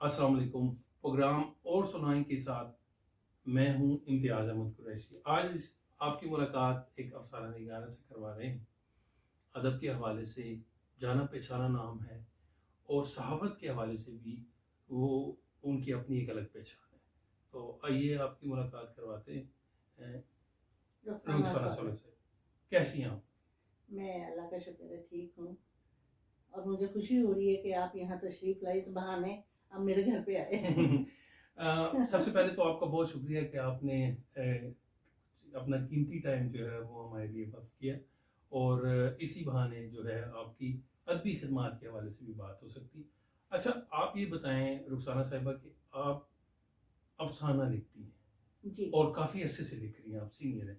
السلام علیکم. پروگرام اور سنائیں کے ساتھ میں ہوں امتیاز احمد قریشی. آج آپ کی ملاقات ایک افسانہ نگارہ سے کروا رہے ہیں. ادب کے حوالے سے جانا پہچانا نام ہے اور صحافت کے حوالے سے بھی وہ ان کی اپنی ایک الگ پہچان ہے. تو آئیے آپ کی ملاقات کرواتے ہیں رخسانہ صاحب سے. کیسی ہیں آپ؟ میں اللہ کا شکر ہے ٹھیک ہوں، اور مجھے خوشی ہو رہی ہے کہ آپ یہاں تشریف لائی، اس بہانے آپ میرے گھر پہ آئے. سب سے پہلے تو آپ کا بہت شکریہ کہ آپ نے اپنا قیمتی ٹائم جو ہے وہ ہمارے لیے وقف کیا، اور اسی بہانے جو ہے آپ کی ادبی خدمات کے حوالے سے بھی بات ہو سکتی. اچھا آپ یہ بتائیں رخسانہ صاحبہ کہ آپ افسانہ لکھتی ہیں جی، اور کافی عرصے سے لکھ رہی ہیں، آپ سینئر ہیں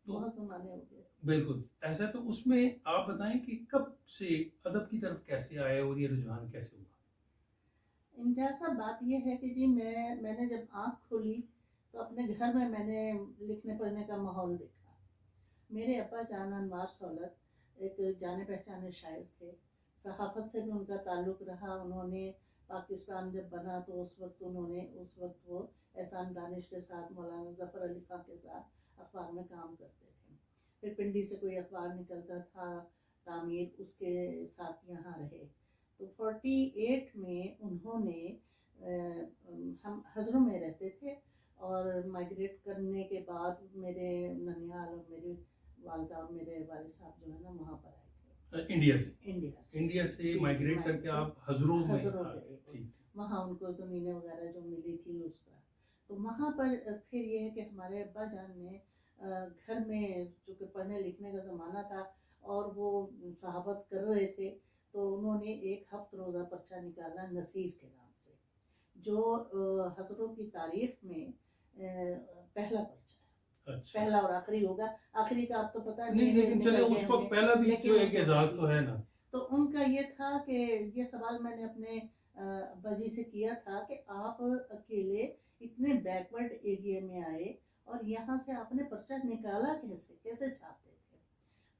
تو بہت زمانے ہو گئے. بالکل ایسا. تو اس میں آپ بتائیں کہ کب سے ادب کی طرف کیسے آئے اور یہ رجحان کیسے ہوا؟ امتیاز صاحب بات یہ ہے کہ جی میں نے جب آنکھ کھولی تو اپنے گھر میں نے لکھنے پڑھنے کا ماحول دیکھا. میرے ابا جان انوار سولت ایک جانے پہچانے شاعر تھے. صحافت سے بھی ان کا تعلق رہا. انہوں نے پاکستان جب بنا تو اس وقت وہ احسان دانش کے ساتھ، مولانا ظفر علی خان کے ساتھ اخبار میں کام کرتے تھے. پھر پنڈی سے کوئی اخبار نکلتا تھا، تعمیر، اس کے ساتھ یہاں رہے. تو 48 میں انہوں نے ہم ہزروں میں رہتے تھے، اور مائگریٹ کرنے کے بعد میرے ننیال اور میری والدہ اور میرے والد صاحب جو ہے نا وہاں پر آئے تھے انڈیا سے مائگریٹ کر کے آپ ہزروں میں گئے. وہاں ان کو زمینیں وغیرہ جو ملی تھی اس کا. تو وہاں پر پھر یہ ہے کہ ہمارے ابا جان نے گھر میں چونکہ پڑھنے لکھنے کا زمانہ تھا اور وہ صحافت کر رہے تھے، تو انہوں نے ایک ہفت روزہ پرچہ نکالا نصیر کے نام سے، جو ہزروں کی تاریخ میں پہلا پرچہ ہے. پہلا اور آخری ہوگا. آخری کا آپ تو پتہ نہیں، لیکن چلے اس وقت پہلا بھی جو ایک اعزاز تو ہے نا. تو ان کا یہ تھا کہ یہ سوال میں نے اپنے ابا جی سے کیا تھا کہ آپ اکیلے اتنے بیکورڈ ایریا میں آئے اور یہاں سے آپ نے پرچہ نکالا کیسے چھاپتے تھے.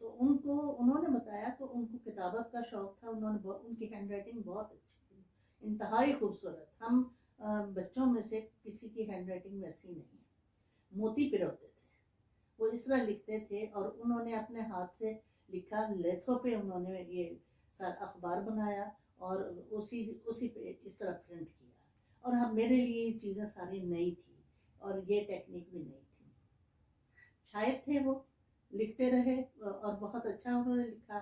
تو انہوں نے بتایا کہ ان کو کتابت کا شوق تھا. ان کی ہینڈ رائٹنگ بہت اچھی تھی، انتہائی خوبصورت. ہم بچوں میں سے کسی کی ہینڈ رائٹنگ ویسی نہیں ہے. موتی پروتے تھے وہ، اس طرح لکھتے تھے. اور انہوں نے اپنے ہاتھ سے لکھا، لیتھوں پہ انہوں نے یہ اخبار بنایا اور اسی پہ اس طرح پرنٹ کیا. اور میرے لیے یہ چیزیں ساری نئی تھی اور یہ ٹیکنیک بھی نئی تھی. شاعر تھے وہ، لکھتے رہے اور بہت اچھا انہوں نے لکھا.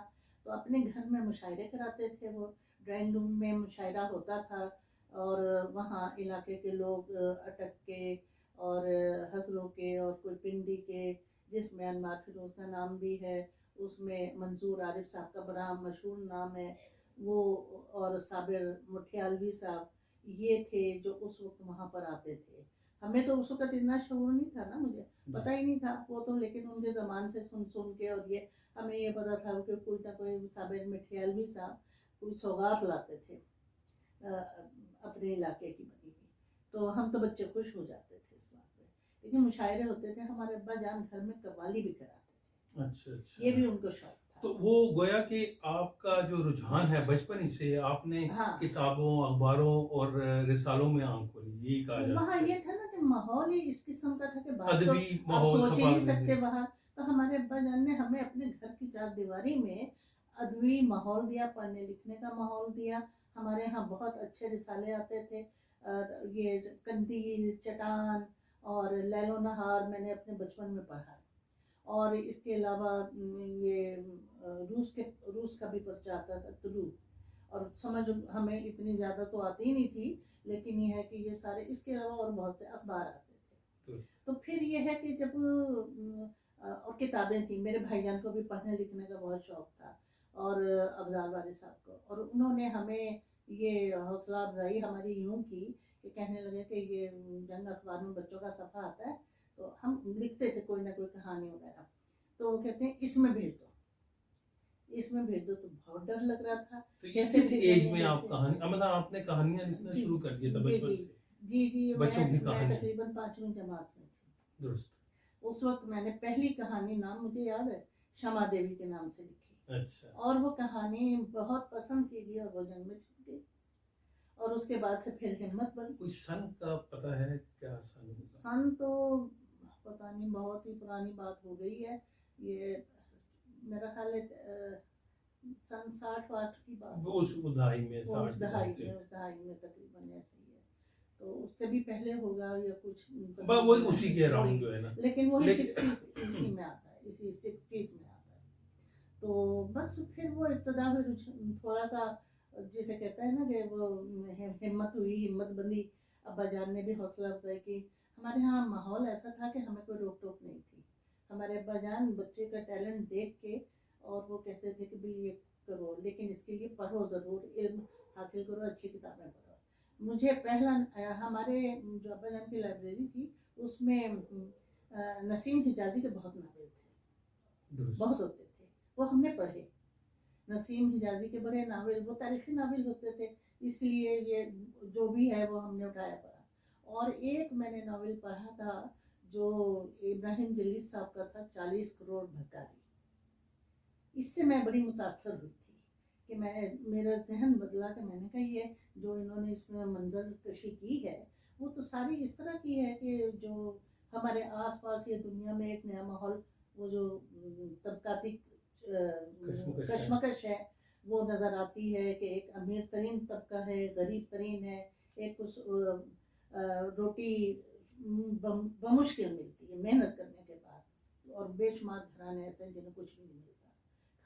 تو اپنے گھر میں مشاعرے کراتے تھے وہ. ڈرائنگ روم میں مشاعرہ ہوتا تھا اور وہاں علاقے کے لوگ اٹک کے اور ہزروں کے اور کوئی پنڈی کے، جس میں انوار فیروز کا نام بھی ہے، اس میں منظور عارف صاحب کا بڑا مشہور نام ہے وہ، اور صابر مٹھیالوی صاحب، یہ تھے جو اس وقت وہاں پر آتے تھے. ہمیں تو اس وقت اتنا شعور نہیں تھا نا، مجھے پتہ ہی نہیں تھا وہ تو، لیکن ان کے زبان سے سن کے اور یہ ہمیں یہ پتا تھا کہ کوئی نہ کوئی صابر مٹھیالوی صاحب کوئی سوغات لاتے تھے اپنے علاقے کی بنی ہوئی. تو ہم تو بچے خوش ہو جاتے تھے اس بات پہ. لیکن مشاعرے ہوتے تھے. ہمارے ابا جان گھر میں قوالی بھی کراتے تھے. اچھا یہ بھی ان کو شوق تھا. تو وہ گویا کہ آپ کا جو رجحان ہے بچپن ہی سے آپ نے کتابوں، اخباروں اور رسالوں میں آنکھ کھولی، یہی کہا جا سکتا ہے. وہاں یہ تھا نا کہ ماحول ہی اس قسم کا تھا کہ بات تو ادبی آپ ماحول سوچ ہی نہیں سکتے وہاں. تو ہمارے ابا جان نے ہمیں اپنے گھر کی چار دیواری میں ادبی ماحول دیا، پڑھنے لکھنے کا ماحول دیا. ہمارے ہاں بہت اچھے رسالے آتے تھے. یہ قندیل، چٹان اور لیل و نہار میں نے اپنے بچپن میں پڑھا. اور اس کے علاوہ یہ روس کا بھی پرچہ آتا تھا، طلوع. اور سمجھ ہمیں اتنی زیادہ تو آتی ہی نہیں تھی، لیکن یہ ہے کہ یہ سارے، اس کے علاوہ اور بہت سے اخبار آتے تھے. تو پھر یہ ہے کہ جب اور کتابیں تھیں. میرے بھائی جان کو بھی پڑھنے لکھنے کا بہت شوق تھا، اور افضال والد صاحب کو. اور انہوں نے ہمیں یہ حوصلہ افزائی ہماری یوں کی کہ کہنے لگے کہ یہ جنگ اخبار میں بچوں کا صفحہ آتا ہے، تو ہم لکھتے تھے کوئی نہ کوئی کہانی وغیرہ. تو وہ کہتے ہیں اس میں بھیج دو. تو بہت ڈر لگ رہا تھا. کس ایج میں آپ کہانی، مطلب آپ نے کہانیاں لکھنا شروع کر دیا تھا بچپن سے؟ جی بچوں کی میں کہانی تقریباً 5ویں جماعت میں تھی. درست. اس وقت میں نے پہلی کہانی، نام مجھے یاد ہے، شما دیوی کے نام سے لکھی. اچھا. اور وہ کہانی بہت پسند کی گئی اور وہ جنگ میں چھپ گئی. اور اس کے بعد سے پھر ہمت بڑھی. کوئی سن کا پتہ ہے کیا سن ہوگا؟ سن تو پتہ نہیں، بہت ہی پرانی بات ہو گئی ہے یہ. میرا خیال ہے سن 60 کی بات، وہ اس دہائی میں، وہ 60 اس کے دہائی دہائی میں، اس دہائی میں تقریباً ایسے ہی ہے. تو اس سے بھی پہلے ہوگا یا کچھ وہی اسی کے اراؤنڈ جو ہے نا. لیکن وہی 60 اسی میں آتا ہے، اسی 60s میں آتا ہے. تو بس پھر وہ ابتدا ہوئی تھوڑا سا جیسے کہتا ہے نا کہ وہ ہمت ہوئی، ہمت بندی. ابا جان نے بھی حوصلہ افزائی کی. ہمارے ہاں ماحول ایسا تھا کہ ہمیں کوئی روک ٹوک نہیں تھی. ہمارے ابا جان بچے کا ٹیلنٹ دیکھ کے اور وہ کہتے تھے کہ بھئی یہ کرو، لیکن اس کے لیے پڑھو ضرور، علم حاصل کرو، اچھی کتابیں پڑھو. مجھے پہلا ہمارے جو ابا جان کی لائبریری تھی اس میں نسیم حجازی کے بہت ناول تھے، بہت ہوتے تھے، وہ ہم نے پڑھے. نسیم حجازی کے بڑے ناول، وہ تاریخی ناول ہوتے تھے، اس لیے یہ جو بھی ہے وہ ہم نے اٹھایا پڑھا. اور ایک میں نے ناول پڑھا تھا جو ابراہیم جلیس صاحب کا تھا، 40 کروڑ بھکاری. اس سے میں بڑی متاثر ہوئی تھی کہ میرا ذہن بدلا کہ میں نے کہا یہ جو انہوں نے اس میں منظر کشی کی ہے وہ تو ساری اس طرح کی ہے کہ جو ہمارے آس پاس یہ دنیا میں ایک نیا ماحول، وہ جو طبقاتی کشمکش ہے وہ نظر آتی ہے کہ ایک امیر ترین طبقہ ہے، غریب ترین ہے، ایک اس روٹی بمشکل ملتی ہے محنت کرنے کے بعد، اور بے شمار گھرانے ایسے جنہیں کچھ بھی نہیں ملتا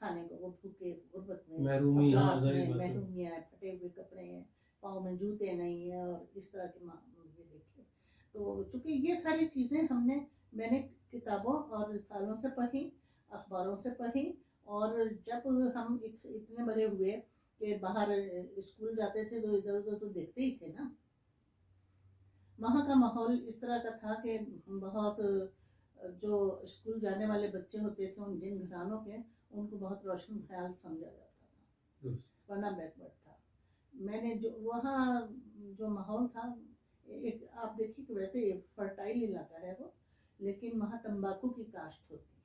کھانے کو، وہ بھوکے غربت میں، افلاس میں، محرومیاں ہیں، پھٹے ہوئے کپڑے ہیں، پاؤں میں جوتے نہیں ہیں، اور اس طرح کے معاملے دیکھے. تو چونکہ یہ ساری چیزیں میں نے کتابوں اور رسالوں سے پڑھی، اخباروں سے پڑھی. اور جب ہم اتنے بڑے ہوئے کہ باہر اسکول جاتے تھے تو ادھر ادھر تو دیکھتے ہی تھے نا. وہاں کا ماحول اس طرح کا تھا کہ بہت جو اسکول جانے والے بچے ہوتے تھے ان جن گھرانوں کے، ان کو بہت روشن خیال سمجھا جاتا تھا، ورنہ بیکورڈ تھا. میں نے جو وہاں جو ماحول تھا، ایک آپ دیکھیے کہ ویسے فرٹائل علاقہ ہے وہ، لیکن وہاں تمباکو کی کاشت ہوتی ہے.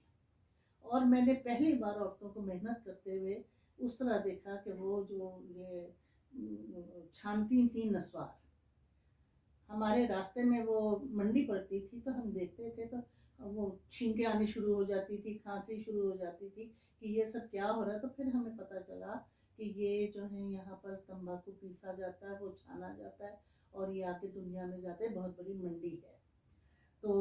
اور میں نے پہلی بار عورتوں کو محنت کرتے ہوئے اس طرح دیکھا کہ وہ جو یہ چھانتی تھیں نسوار. ہمارے راستے میں وہ منڈی پڑتی تھی تو ہم دیکھتے تھے تو وہ چھینکیں آنی شروع ہو جاتی تھی، کھانسی شروع ہو جاتی تھی کہ یہ سب کیا ہو رہا ہے. تو پھر ہمیں پتہ چلا کہ یہ جو ہے یہاں پر تمباکو پیسا جاتا ہے، وہ چھانا جاتا ہے اور یہ آ کے دنیا میں جاتے ہیں، بہت بڑی منڈی ہے. تو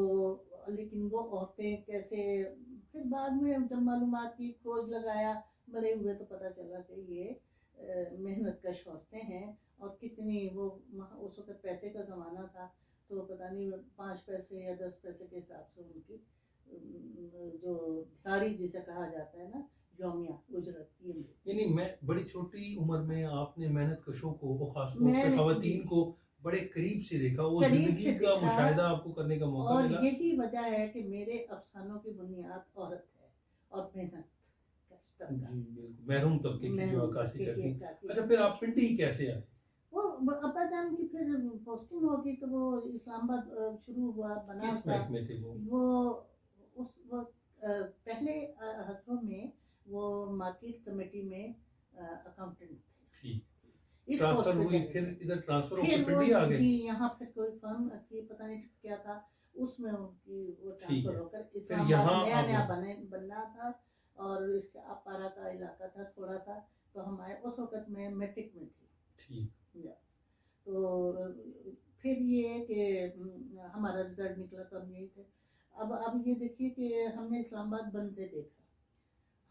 لیکن وہ عورتیں کیسے، پھر بعد میں جب معلومات کی کھوج لگایا بڑے ہوئے تو پتہ چلا کہ یہ محنت کش عورتیں ہیں. اور کتنی وہ اس وقت پیسے کا زمانہ تھا تو پتہ نہیں 5 پیسے یا 10 پیسے کے حساب سے ان کی جو دھاڑی جسے کہا جاتا ہے نا، یومیہ اجرت. یعنی میں بڑی چھوٹی عمر میں آپ نے محنت کشوں کو، وہ خاص طور پہ خواتین کو بڑے قریب سے دیکھا، وہ زندگی کا مشاہدہ آپ کو کرنے کا موقع ملا. اور یہی وجہ ہے کہ میرے افسانوں کی بنیاد عورت ہے اور محنت. جی بالکل، محروم طبقے کی جو عکاسی کرتی ہیں. اچھا پھر آپ پنڈی کیسے آئے؟ وہ ابا جان کی پھر پوسٹنگ ہوگی تو وہ اسلام آباد شروع ہوا، بنا. کس محکمے تھے وہ اس وقت پہلے حسبوں میں وہ مارکیٹ کمیٹی میں اکاؤنٹنٹ تھے. اس ٹرانسفر ہوئی، پھر ادھر ٹرانسفر ہو کے پنڈی آ گئے. جی یہاں پھر کوئی فرم کی پتہ نہیں کیا تھا، اس میں ان کی وہ ٹرانسفر ہو کر اسلام آباد نیا بننا تھا. اور اس کے اپارا کا علاقہ تھا تھوڑا سا، تو ہم آئے. اس وقت میں میٹرک میں تھی. تو پھر یہ کہ ہمارا رزلٹ نکلا تو ہم یہی تھے. اب یہ دیکھیے کہ ہم نے اسلام آباد بنتے دیکھا.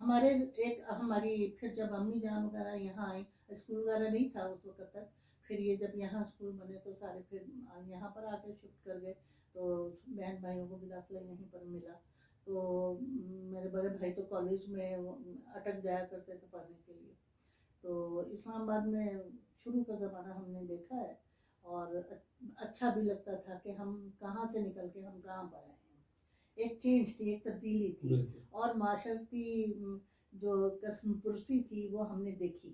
ہماری پھر جب امی جان وغیرہ یہاں آئیں، اسکول وغیرہ نہیں تھا اس وقت تک. پھر یہ جب یہاں اسکول بنے تو سارے پھر یہاں پر آ کے شفٹ کر گئے. تو بہن بھائیوں کو بھی داخلہ یہیں پر ملا. تو میرے بڑے بھائی تو کالج میں اٹک جایا کرتے تھے پڑھنے کے لیے. تو اسلام آباد میں شروع کا زمانہ ہم نے دیکھا ہے اور اچھا بھی لگتا تھا کہ ہم کہاں سے نکل کے ہم کہاں پر آئے ہیں. ایک چینج تھی، ایک تبدیلی تھی، اور معاشرتی جو قسم پرسی تھی وہ ہم نے دیکھی.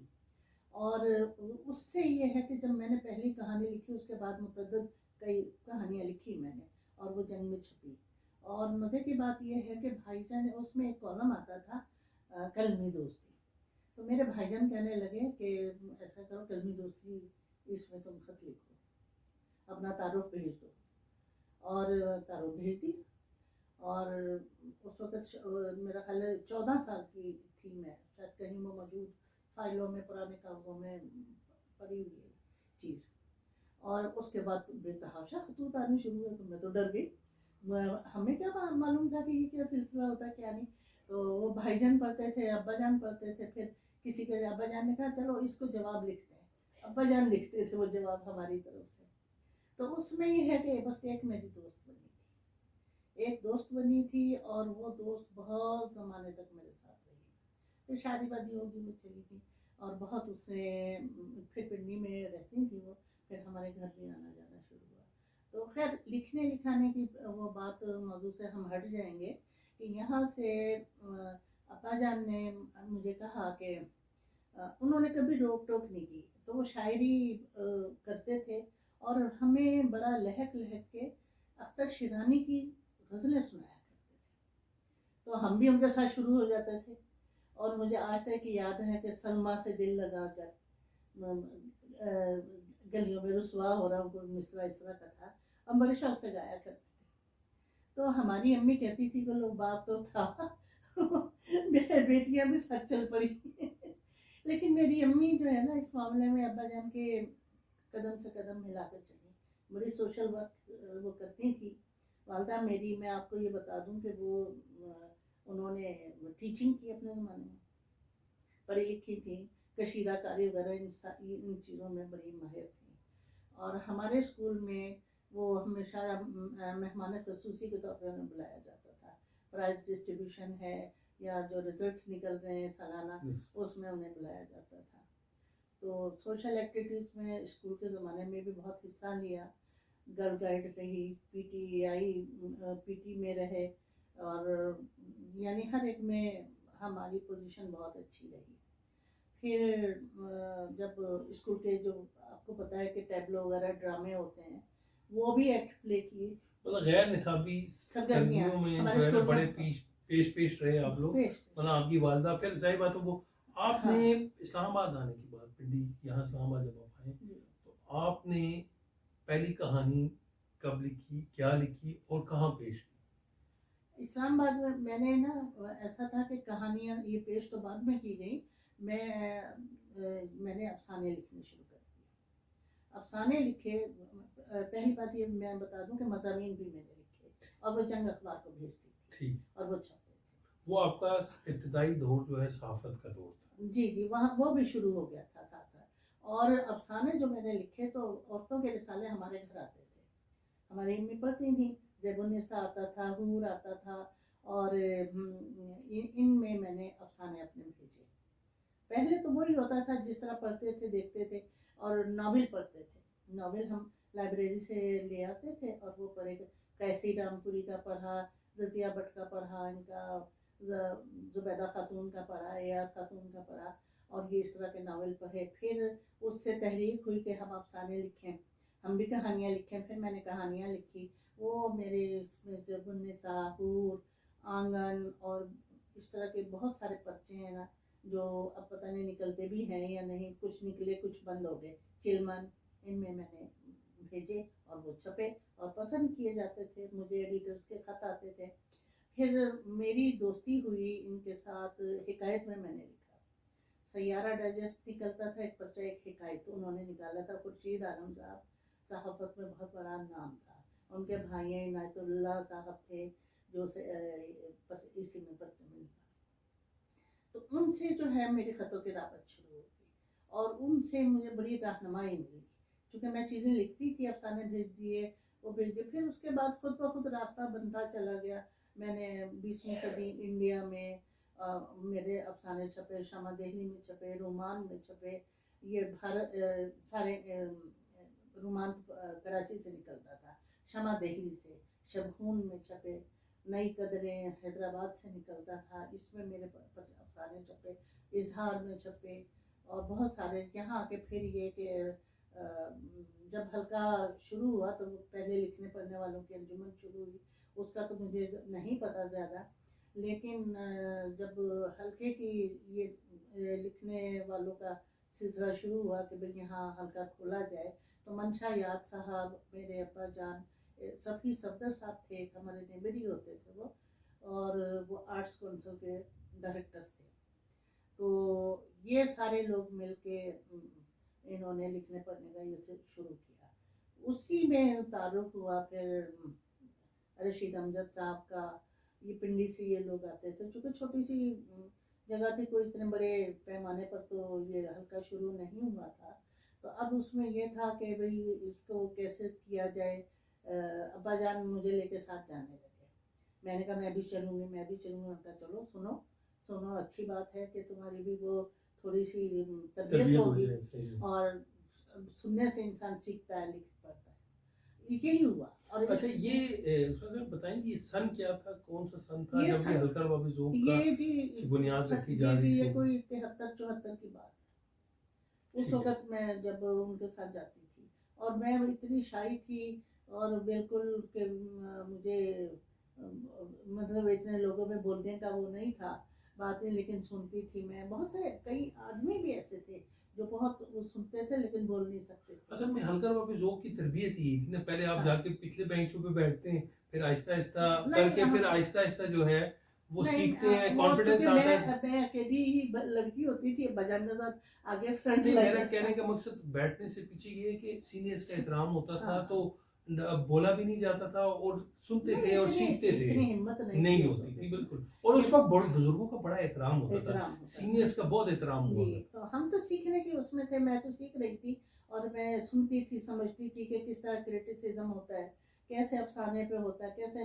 اور اس سے یہ ہے کہ جب میں نے پہلی کہانی لکھی اس کے بعد متعدد کئی کہانیاں لکھی میں نے، اور وہ جنگ میں چھپی. اور مزے کی بات یہ ہے کہ بھائی جان اس میں ایک کالم آتا تھا کلمی دوستی. تو میرے بھائی جان کہنے لگے کہ ایسا کرو کلمی دوستی اس میں تم لکھو, اپنا تعارف بھیج دو. اور تعارف بھیج دی. اور اس وقت میرا خیال ہے 14 سال کی تھی میں, شاید کہیں وہ موجود فائلوں میں پرانے کاغذوں میں پڑی ہوئی ہے چیز. اور اس کے بعد بے تحاشا خطوط آنے شروع ہوئے, تو میں تو ڈر گئی. ہمیں کیا معلوم تھا کہ یہ کیا سلسلہ ہوتا ہے کیا نہیں. تو وہ بھائی جان پڑھتے تھے, ابا جان پڑھتے تھے, پھر کسی کے ابا جان نے کہا چلو اس کو جواب لکھتے ہیں, ابا جان لکھتے تھے وہ جواب ہماری طرف سے. تو اس میں یہ ہے کہ بس ایک میری دوست بنی تھی, ایک دوست بنی تھی, اور وہ دوست بہت زمانے تک میرے ساتھ رہی. پھر شادی وادی ہوگی, وہ چلی گئی, اور بہت اس نے پھر پنڈی میں رہتی تھی وہ, پھر ہمارے گھر بھی آنا جانا شروع ہوا. تو خیر لکھنے لکھانے کی وہ بات موضوع سے ہم ہٹ جائیں گے کہ یہاں سے ابا جان نے مجھے کہا کہ انہوں نے کبھی روک ٹوک نہیں کی. تو وہ شاعری کرتے تھے, اور ہمیں بڑا لہک لہک کے اختر شیرانی کی غزلیں سنایا کرتے تھے. تو ہم بھی ان کے ساتھ شروع ہو جاتے تھے. اور مجھے آج تک یاد ہے کہ سلما سے دل لگا کر گلیوں میں رسوا ہو رہا ہوں, کوئی مصرع اس طرح کا تھا, ہم بڑے شوق سے گایا کرتے تھے. تو ہماری امی کہتی تھی کہ لوگ باپ تو تھا بیٹیاں بھی ساتھ چل پڑی. لیکن میری امی جو ہے نا اس معاملے میں ابا جان کے قدم سے قدم ملا کر چلی, بڑی سوشل ورک وہ کرتی تھی. والدہ میری, میں آپ کو یہ بتا دوں کہ وہ انہوں نے ٹیچنگ کی اپنے زمانے میں, پڑھی لکھی تھی, کشیدہ کاری وغیرہ ان چیزوں میں بڑی ماہر تھی. اور ہمارے اسکول میں وہ ہمیشہ مہمان خصوصی کے طور پہ انہیں بلایا جاتا تھا. پرائز ڈسٹریبیوشن ہے یا جو رزلٹ نکل رہے ہیں سالانہ, اس میں انہیں بلایا جاتا تھا. تو سوشل ایکٹیویٹیز میں اسکول کے زمانے میں بھی بہت حصہ لیا. گرل گائیڈ رہی, P T I P T میں رہے, اور یعنی ہر ایک میں ہماری پوزیشن بہت اچھی رہی. پھر جب اسکول کے جو آپ کو پتا ہے کہ ٹیبلو وغیرہ ڈرامے ہوتے ہیں, وہ بھی ایکٹ پلے کیے. مطلب غیر نصابی سرگرمیوں میں جو ہے نا بڑے پیش رہے آپ لوگ, مطلب آپ کی والدہ. پھر ظاہر بات ہے وہ آپ نے اسلام آباد آنے کے بعد, پنڈی یہاں اسلام آباد جب آپ آئے, تو آپ نے پہلی کہانی کب لکھی, کیا لکھی, اور کہاں پیش کی؟ اسلام آباد میں نے نا ایسا تھا کہ کہانیاں یہ پیش تو بعد میں کی گئی. میں نے افسانے لکھنے شروع کر دیے. افسانے لکھے, پہلی بات یہ میں بتا دوں کہ مضامین بھی میں نے لکھے, اور وہ جنگ اخبار کو بھیجتی تھی, اور وہ چھپتے تھے. وہ آپ کا ابتدائی دور جو ہے صحافت کا دور تھا. جی وہاں وہ بھی شروع ہو گیا تھا ساتھ ساتھ. اور افسانے جو میں نے لکھے تو عورتوں کے رسالے ہمارے گھر آتے تھے, ہماری امی پڑھتی تھیں. زیب النساء آتا تھا, حور آتا تھا, اور ان میں نے افسانے اپنے بھیجے. پہلے تو وہی ہوتا تھا جس طرح پڑھتے تھے, دیکھتے تھے, اور ناول پڑھتے تھے. ناول ہم لائبریری سے لے آتے تھے, اور وہ پڑھے. کیسی رام پوری کا پڑھا, رضیہ بٹ کا پڑھا, ان کا زبیدہ خاتون کا پڑھا, اے آر خاتون کا پڑھا, اور یہ اس طرح کے ناول پڑھے. پھر اس سے تحریک ہوئی کہ ہم افسانے لکھیں, ہم بھی کہانیاں لکھیں. پھر میں نے کہانیاں لکھی. وہ میرے اس میں زیب النساء, حور, آنگن, اور اس طرح کے بہت سارے پرچے ہیں نا, جو اب پتہ نہیں نکلتے بھی ہیں یا نہیں. کچھ نکلے, کچھ بند ہو گئے. چلمن, ان میں نے بھیجے, اور وہ چھپے اور پسند کیے جاتے تھے. مجھے ایڈیٹرز کے خط آتے تھے. پھر میری دوستی ہوئی ان کے ساتھ. حکایت میں نے لکھا, سیارہ ڈائجسٹ نکلتا تھا, ایک پرچہ ایک حکایت انہوں نے نکالا تھا. خورشید عالم صاحب صحافت میں بہت بڑا نام تھا. ان کے بھائی عنایت اللہ صاحب تھے جو اسی میں پرچے میں نکالا. تو ان سے جو ہے میری خطوں کی رابط شروع ہو گئی, اور ان سے مجھے بڑی رہنمائی ملی. چونکہ میں چیزیں لکھتی تھی, افسانے بھیج دیے, وہ بھیج دیے. پھر اس کے بعد خود بخود راستہ بنتا چلا گیا. میں نے 20ویں صدی انڈیا میں میرے افسانے چھپے, شمع دہلی میں چھپے, رومان میں چھپے. یہ بھارت سارے رومان کراچی سے نکلتا تھا, شمع دہلی سے. شبخون میں چھپے. نئی قدریں حیدرآباد سے نکلتا تھا, اس میں میرے افسانے چھپے. اظہار میں چھپے, اور بہت سارے. یہاں کے پھر یہ کہ جب حلقہ شروع ہوا تو پہلے لکھنے پڑھنے والوں کی انجمن شروع ہوئی. اس کا تو مجھے نہیں پتا زیادہ, لیکن جب حلقے کی یہ لکھنے والوں کا سلسلہ شروع ہوا کہ بھئی یہاں حلقہ کھولا جائے, تو منشا یاد صاحب، میرے ابا جان، سبھی صفدر صاحب تھے، ایک ہمارے نیبر ہی ہوتے تھے وہ، اور وہ آرٹس کونسل کے ڈائریکٹرز تھے. تو یہ سارے لوگ مل کے انہوں نے لکھنے پڑھنے کا یہ شروع کیا. اسی میں تعارف ہوا پھر رشید امجد صاحب کا. یہ پنڈی سے یہ لوگ آتے تھے، چونکہ چھوٹی سی جگہ تھی، کوئی اتنے بڑے پیمانے پر تو یہ حلقہ شروع نہیں ہوا تھا. تو اب اس میں یہ تھا کہ بھئی اس کو کیسے کیا جائے. ابا جان مجھے لے کے ساتھ جانے لگے. میں نے کہا میں بھی چلوں گی، میں بھی چلوں گی. ان کا چلو سنو اچھی بات ہے کہ تمہاری بھی وہ تھوڑی سی تربیت ہوگی، اور سننے سے انسان سیکھتا ہے، لکھ پڑتا ہے. یہی ہوا. اور اچھا یہ بتائیں گے یہ سن کیا تھا، کون سا سن تھا جب یہ حلقہ ارباب ذوق کا یہ جی بنیاد رکھی جا رہی یہ تھی؟ کوئی 73-74 کی بات ہے. اس وقت میں جب ان کے ساتھ جاتی تھی، اور میں اتنی شائی تھی، اور بالکل کہ مجھے مطلب اتنے لوگوں میں بولنے کا وہ نہیں تھا باتیں، لیکن سنتی تھی میں. بہت سے کئی آدمی بھی ایسے تھے جو بہت وہ سنتے تھے لیکن بول نہیں سکتے تھے. اصل میں حلقہ ارباب ذوق کی تربیت ہی تھی نا. پہلے آپ جا کے پچھلے بینچوں پہ بیٹھتے ہیں، پھر آہستہ آہستہ کر کے پھر آہستہ آہستہ جو ہے وہ سیکھتے ہیں، کانفیڈنس آتا ہے. میں اکیلی ہی لڑکی ہوتی تھی، بجان کے ساتھ آگے فرنٹ نہیں، لائن. میرا کہنے کا مقصد بیٹھنے سے پیچھے یہ ہے کہ سینئرز کا احترام ہوتا تھا، تو بولا بھی نہیں جاتا تھا، اور سنتے تھے اور سیکھتے تھے. اتنی ہمت نہیں ہوتی تھی بالکل. اور اس وقت بڑے بزرگوں کا بڑا احترام ہوتا تھا، سینئرز کا بہت احترام ہوا. جی. تو ہم تو سیکھنے کی اس میں تھے، میں تو سیکھ رہی تھی، اور میں سنتی تھی، سمجھتی تھی کہ کس طرح کریٹیسزم ہوتا ہے، کیسے افسانے پہ ہوتا ہے، کیسے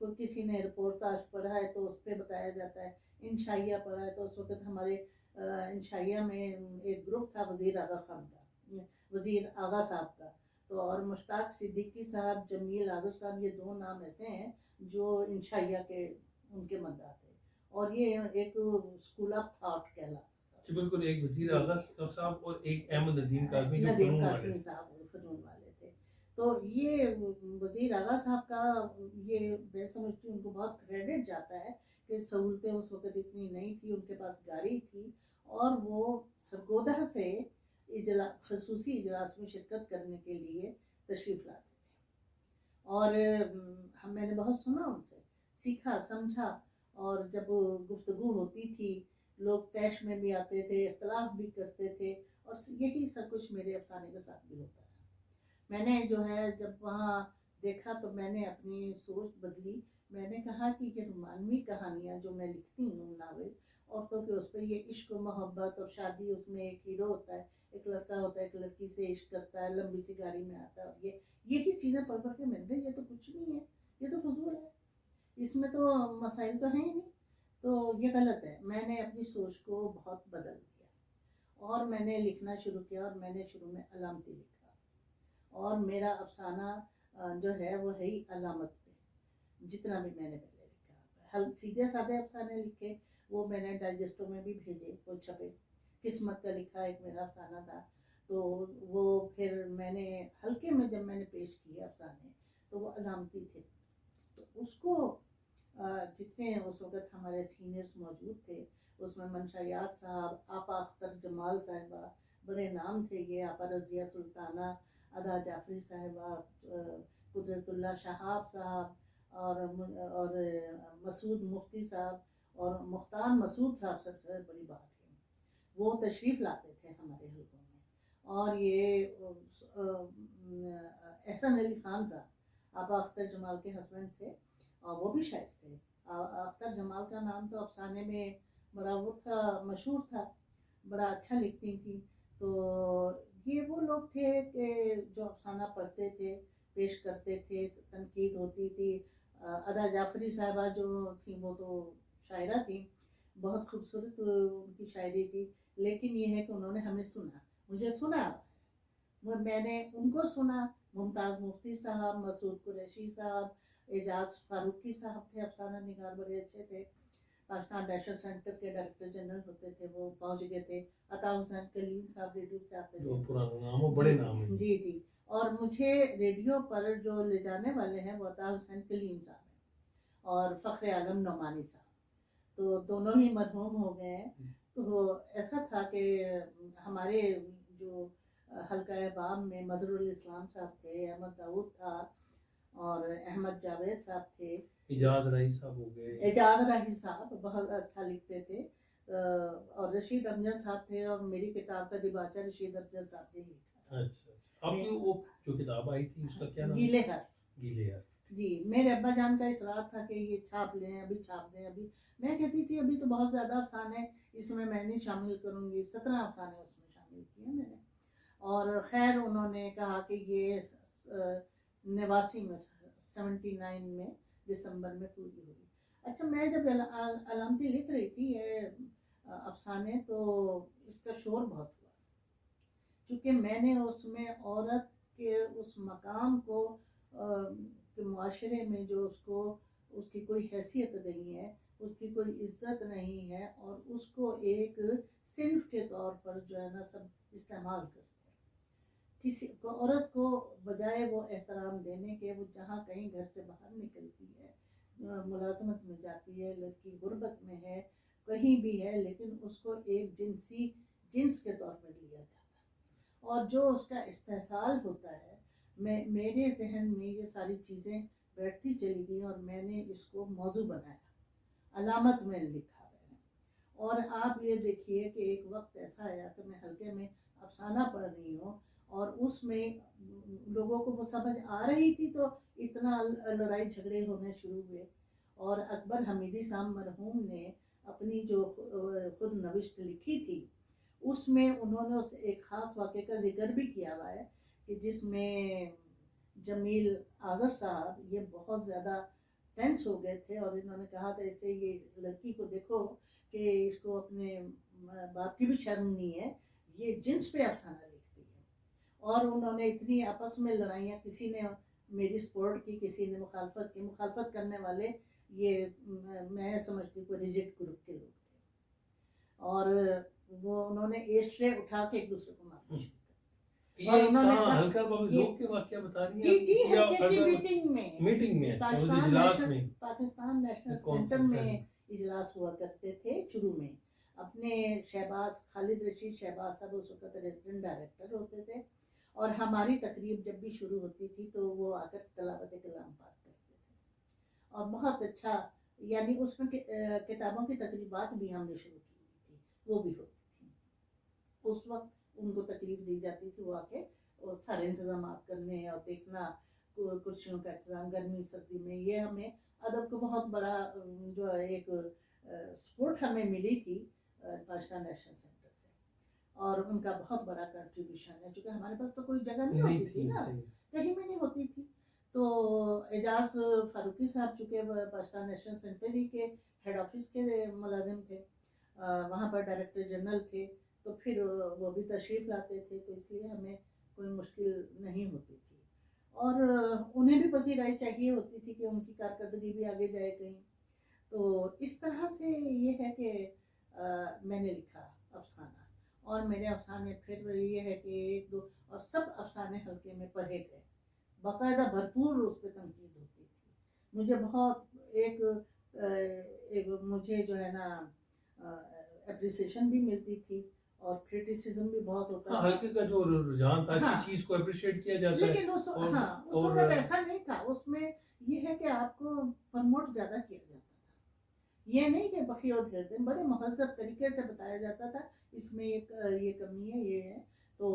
کوئی کسی نے رپورتاج پڑھا ہے تو اس پہ بتایا جاتا ہے، انشائیہ پڑھا ہے تو اس وقت ہمارے انشائیہ میں ایک گروپ تھا وزیر آغا خان کا، وزیر آغا صاحب کا. تو اور مشتاق صدیقی صاحب، جمیل عاطف صاحب، یہ 2 نام ایسے ہیں جو انشائیہ کے ان کے مداح تھے. اور یہ ایک اسکول آف تھاٹ کہلاتا تھا. بالکل. ایک وزیر اعظم صاحب اور ایک احمد ندیم کاظمی جو ندیم فنون والے قاسمی صاحب فنون والے تھے. تو یہ وزیر اعلیٰ صاحب کا یہ میں سمجھتی ہوں ان کو بہت کریڈٹ جاتا ہے کہ سہولتیں اس وقت اتنی نہیں تھی، ان کے پاس گاڑی تھی، اور وہ سرگودہ سے خصوصی اجلاس میں شرکت کرنے کے لیے تشریف لاتے تھے. اور میں نے بہت سنا ان سے، سیکھا، سمجھا. اور جب گفتگو ہوتی تھی، لوگ طیش میں بھی آتے تھے، اختلاف بھی کرتے تھے، اور یہی سب کچھ میرے افسانے کے ساتھ بھی ہوتا ہے. میں نے جو ہے جب وہاں دیکھا تو میں نے اپنی سوچ بدلی. میں نے کہا کہ یہ رومانوی کہانیاں جو میں لکھتی ہوں، ناول عورتوں کے، اس پہ یہ عشق و محبت اور شادی، اس میں ایک ہیرو ہوتا ہے، ایک لڑکا ہوتا ہے، ایک لڑکی سے عشق کرتا ہے، لمبی سی گاڑی میں آتا ہے، اور یہی چیزیں پڑھ کے میں نے، یہ تو کچھ نہیں ہے، یہ تو فضول ہے، اس میں تو مسائل تو ہیں ہی نہیں، تو یہ غلط ہے. میں نے اپنی سوچ کو بہت بدل دیا، اور میں نے لکھنا شروع کیا، اور میں نے شروع میں علامتی لکھا. اور میرا افسانہ جو ہے وہ ہے ہی علامت پہ، جتنا بھی میں نے پہلے لکھا. سیدھے سادھے افسانے لکھے، وہ میں نے ڈائجسٹوں میں بھی بھیجے، وہ چھپے. قسمت کا لکھا ایک میرا افسانہ تھا، تو وہ پھر میں نے ہلکے میں جب میں نے پیش کیے افسانے تو وہ علامتی تھے. تو اس کو جتنے اس وقت ہمارے سینئرز موجود تھے، اس میں منشا یاد صاحب، آپا اختر جمال صاحبہ، بڑے نام تھے یہ، آپا رضیہ سلطانہ، ادا جعفری صاحبہ، قدرت اللہ شہاب صاحب، اور مسعود مفتی صاحب، اور مختار مسعود صاحب. سب سے بڑی بات ہے وہ تشریف لاتے تھے ہمارے حلقوں میں. اور یہ احسن علی خان صاحب آپا اختر جمال کے ہسبینڈ تھے، اور وہ بھی شاعر تھے. اختر جمال کا نام تو افسانے میں بڑا وہ تھا، مشہور تھا، بڑا اچھا لکھتی تھیں. تو یہ وہ لوگ تھے کہ جو افسانہ پڑھتے تھے، پیش کرتے تھے، تنقید ہوتی تھی. ادا جعفری صاحبہ جو تھیں وہ تو شاعرہ تھیں، بہت خوبصورت ان کی شاعری تھی. لیکن یہ ہے کہ انہوں نے ہمیں سنا، مجھے سنا، میں نے ان کو سنا. ممتاز مفتی صاحب، مسعود قریشی صاحب، اعجاز فاروقی صاحب تھے افسانہ نگار، بڑے اچھے تھے. پاکستان نیشنل سینٹر کے ڈائریکٹر جنرل ہوتے تھے، وہ پہنچ گئے تھے. عطا حسین کلیم صاحب ریڈیو سے آتے تھے، جو پرانا نام ہو، بڑے نام ہیں. جی جی. اور مجھے ریڈیو پر جو لے جانے والے ہیں وہ عطا حسین کلیم صاحب ہیں، اور فخر عالم نعمانی صاحب. تو دونوں ہی مرحوم ہو گئے ہیں. تو ایسا تھا کہ ہمارے جو حلقہ بام میں مظہر الاسلام صاحب تھے، احمد داؤد تھا اور احمد جاوید صاحب تھے، اعجاز راہی صاحب ہو گئے، اعجاز راہی صاحب بہت اچھا لکھتے تھے، اور رشید امجد صاحب تھے، اور میری کتاب کا دیباچہ رشید امجد صاحب نے لکھا۔ اچھا آپ کی وہ جو کتاب آئی تھی اس کا کیا نام؟ گیلے حرف۔ گیلے حرف۔ جی میرے ابا جان کا اصرار تھا کہ یہ چھاپ لیں، ابھی چھاپ دیں، ابھی میں کہتی تھی ابھی تو بہت زیادہ افسانے اس میں نہیں شامل کروں گی، 17 افسانے اس میں شامل کیے میں نے، اور خیر انہوں نے کہا کہ یہ 89 میں 79 میں دسمبر میں پوری ہوئی۔ اچھا میں جب علامتی لکھ رہی تھی یہ افسانے تو اس کا شور بہت ہوا، کیونکہ میں نے اس میں عورت کے اس مقام کو کہ معاشرے میں جو اس کی کوئی حیثیت نہیں ہے، اس کی کوئی عزت نہیں ہے، اور اس کو ایک صنف کے طور پر جو ہے نا سب استعمال کرتے ہیں۔ کسی کو عورت کو بجائے وہ احترام دینے کے، وہ جہاں کہیں گھر سے باہر نکلتی ہے، ملازمت میں جاتی ہے، لڑکی غربت میں ہے، کہیں بھی ہے، لیکن اس کو ایک جنس کے طور پر لیا جاتا ہے، اور جو اس کا استحصال ہوتا ہے، میرے ذہن میں یہ ساری چیزیں بیٹھتی چلی گئی، اور میں نے اس کو موضوع بنایا، علامت میں لکھا میں نے۔ اور آپ یہ دیکھیے کہ ایک وقت ایسا آیا کہ میں حلقے میں افسانہ پڑھ رہی ہوں، اور اس میں لوگوں کو وہ سمجھ آ رہی تھی تو اتنا لڑائی جھگڑے ہونے شروع ہوئے، اور اکبر حمیدی صاحب مرحوم نے اپنی جو خود نوشت لکھی تھی اس میں انہوں نے اس ایک خاص واقعے کا ذکر بھی کیا ہوا ہے، کہ جس میں جمیل آذر صاحب یہ بہت زیادہ ٹینس ہو گئے تھے، اور انہوں نے کہا تھا اسے یہ لڑکی کو دیکھو کہ اس کو اپنے باپ کی بھی شرم نہیں ہے، یہ جنس پہ افسانہ لکھتی ہے، اور انہوں نے اتنی آپس میں لڑائیاں، کسی نے میری سپورٹ کی، کسی نے مخالفت کی، مخالفت کرنے والے یہ میں سمجھتی ہوں ریجیکٹ گروپ کے لوگ تھے، اور وہ انہوں نے ایشٹرے اٹھا کے ایک دوسرے کو مارنا شروع کیا، اور انہوں نے کہا ہلکا ذوق کے واقعہ بتا رہی جی ہیں؟ جی ہلکے کی میٹنگ میں پاکستان نیشنل سینٹر میں اجلاس ہوا کرتے تھے شروع میں، اپنے شہباز خالد رشید شہباز صاحب اس وقت ریزیڈنٹ ڈائریکٹر ہوتے تھے، اور ہماری تقریب جب بھی شروع ہوتی تھی تو وہ آ کر تلاوت کلام پاک کرتے تھے، اور بہت اچھا، یعنی اس میں کتابوں کی تقریبات بھی ہم نے شروع کی ہوئی تھی، وہ بھی ہوتی تھی، اس وقت ان کو تکلیف دی جاتی تھی وہ آ کے اور سارے انتظامات کرنے اور دیکھنا، کرسیوں کا انتظام گرمی سردی میں، یہ ہمیں ادب کو بہت بڑا جو ایک سپورٹ ہمیں ملی تھی پاکستان نیشنل سینٹر سے، اور ان کا بہت بڑا کنٹریبیوشن ہے، چونکہ ہمارے پاس تو کوئی جگہ نہیں ہوتی تھی نا، کہیں بھی نہیں ہوتی تھی، تو اعجاز فاروقی صاحب چونکہ پاکستان نیشنل سینٹر ہی کے ہیڈ آفس کے ملازم تھے، وہاں پر ڈائریکٹر جنرل تھے، تو پھر وہ بھی تشریف لاتے تھے، تو اس لیے ہمیں کوئی مشکل نہیں ہوتی تھی، اور انہیں بھی پذیرائی چاہیے ہوتی تھی کہ ان کی کارکردگی بھی آگے جائے کہیں، تو اس طرح سے یہ ہے کہ میں نے لکھا افسانہ، اور میرے افسانے پھر یہ ہے کہ ایک دو اور سب افسانے حلقے میں پڑھے گئے، باقاعدہ بھرپور اس پہ تنقید ہوتی تھی، مجھے بہت ایک مجھے جو ہے نا اپریسیشن بھی ملتی تھی، اور کریٹیسزم بھی بہت ہوتا تھا، ہلکے کا جو رجحان تھا اچھی چیز کو اپریشیٹ کیا جاتا ہے، لیکن اس وقت ایسا نہیں تھا، اس میں یہ ہے کہ آپ کو پروموٹ زیادہ کیا جاتا تھا، یہ نہیں کہ بخی اور گھرتے، بڑے مہذب طریقے سے بتایا جاتا تھا اس میں یہ کمی ہے، یہ ہے، تو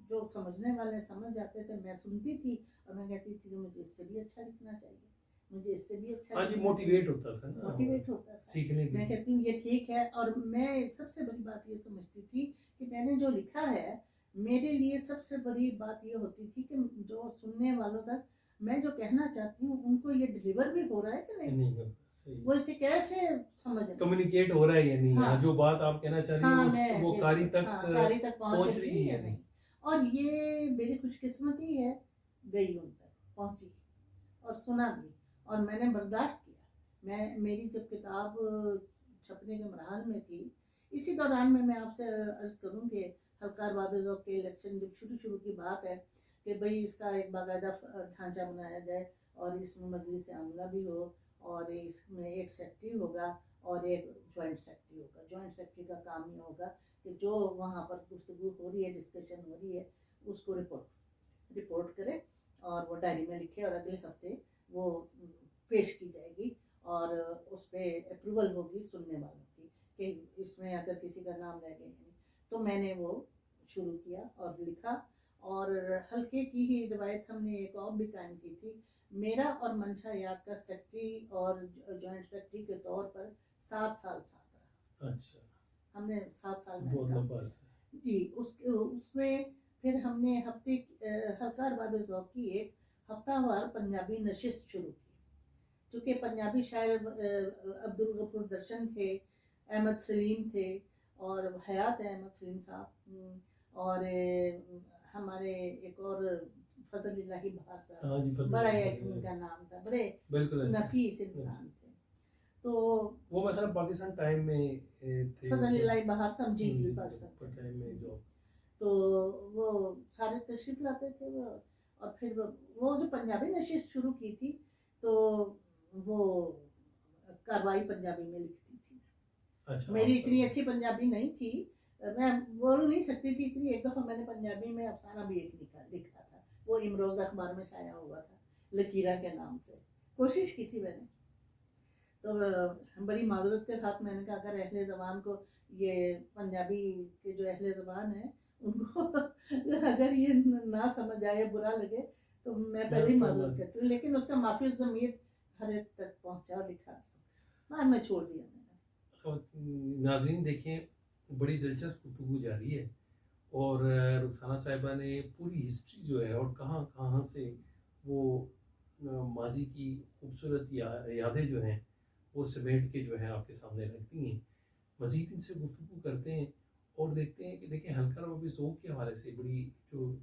جو سمجھنے والے سمجھ جاتے تھے، میں سنتی تھی اور میں کہتی تھی کہ مجھے اس سے بھی اچھا لکھنا چاہیے، مجھے اس سے بھی اچھا موٹیویٹ ہوتا تھا نا، موٹیویٹ ہوتا تھا سیکھنے کی، میں کہتی ہوں یہ ٹھیک ہے، اور میں سب سے بڑی بات یہ سمجھتی تھی کہ میں نے جو لکھا ہے میرے لیے سب سے بڑی بات یہ ہوتی تھی کہ جو سننے والوں تک میں جو کہنا چاہتی ہوں ان کو یہ ڈلیور بھی ہو رہا ہے کہ نہیں، وہ اسے کیسے سمجھ کمیونیکیٹ ہو رہا ہے یا نہیں، جو بات آپ کہنا چاہ رہی ہیں وہ قاری تک پہنچ رہی ہے یا نہیں، اور یہ میری خوش قسمتی ہے، گئی ان تک پہنچی اور سنا بھی، اور میں نے برداشت کیا، میری جب کتاب چھپنے کے مراحل میں تھی، اسی دوران میں آپ سے عرض کروں کہ حلقہ ارباب ذوق کے الیکشن جب شروع کی بات ہے کہ بھئی اس کا ایک باقاعدہ ڈھانچہ بنایا جائے، اور اس میں مجلس عاملہ بھی ہو، اور اس میں ایک سیکٹری ہوگا اور ایک جوائنٹ سیکٹری ہوگا، جوائنٹ سیکٹری کا کام یہ ہوگا کہ جو وہاں پر گفتگو ہو رہی ہے، ڈسکشن ہو رہی ہے، اس کو رپورٹ کرے اور وہ ڈائری میں لکھے اور اگلے ہفتے وہ پیش کی جائے گی اور اس پہ اپروول ہوگی سننے والوں کی کہ اس میں اگر کسی کا نام رہ گئے ہیں. تو میں نے وہ شروع کیا اور لکھا. اور حلقے کی ہی روایت ہم نے ایک اور بھی قائم کی تھی. میرا اور منشا یاد کا سیکٹری اور جوائنٹ سیکٹری کے طور پر 7 سال ساتھ رہا. اچھا، ہم نے 7 سال میں بہت کام لمبا کیا. عرصہ. جی اس میں پھر ہم نے ہفتہ ارباب ذوق کی ایک ہفتہ وار پنجابی نشست شروع کی. چونکہ پنجابی شاعر عبدالغفور درشن تھے, احمد سلیم تھے اور حیات احمد سلیم صاحب, اور ہمارے ایک اور فضل الہی بہار صاحب, ہاں جی، فضل بڑا الہی ایک بہار. ان کا نام تھا, بڑے بالکل نفیس انسان تھے. تو وہ مثلا پاکستان ٹائم میں تھے. فضل الہی بہار صاحب, جی پاکستان ٹائم میں جو تو وہ سارے تشریف لاتے تھے وہ. اور پھر وہ جو پنجابی نشست شروع کی تھی تو وہ کاروائی پنجابی میں لکھتی تھی. اچھا, میری اتنی اچھی پنجابی نہیں تھی, میں بول نہیں سکتی تھی اتنی. ایک دفعہ میں نے پنجابی میں افسانہ بھی ایک لکھا تھا, وہ امروز اخبار میں شائع ہوا تھا, لکیرہ کے نام سے. کوشش کی تھی میں نے. تو بڑی معذرت کے ساتھ میں نے کہا اگر اہل زبان کو, یہ پنجابی کے جو اہل زبان ہیں ان کو اگر یہ نہ سمجھ آئے, برا لگے, تو میں پہلے ہی معذرت کرتی ہوں. لیکن اس کا معافی الضمیر ہر ایک تک پہنچا اور لکھا, بعد میں چھوڑ دیا میں نے. ناظرین دیکھیں, بڑی دلچسپ گفتگو جاری ہے اور رخسانہ صاحبہ نے پوری ہسٹری جو ہے اور کہاں کہاں سے وہ ماضی کی خوبصورت یادیں جو ہیں وہ سمیٹ کے جو ہے آپ کے سامنے رکھتی ہیں. مزید ان سے گفتگو کرتے ہیں اور دیکھتے ہیں کہ دیکھیں حلقہ رباب ذوق کے حوالے سے بڑی جو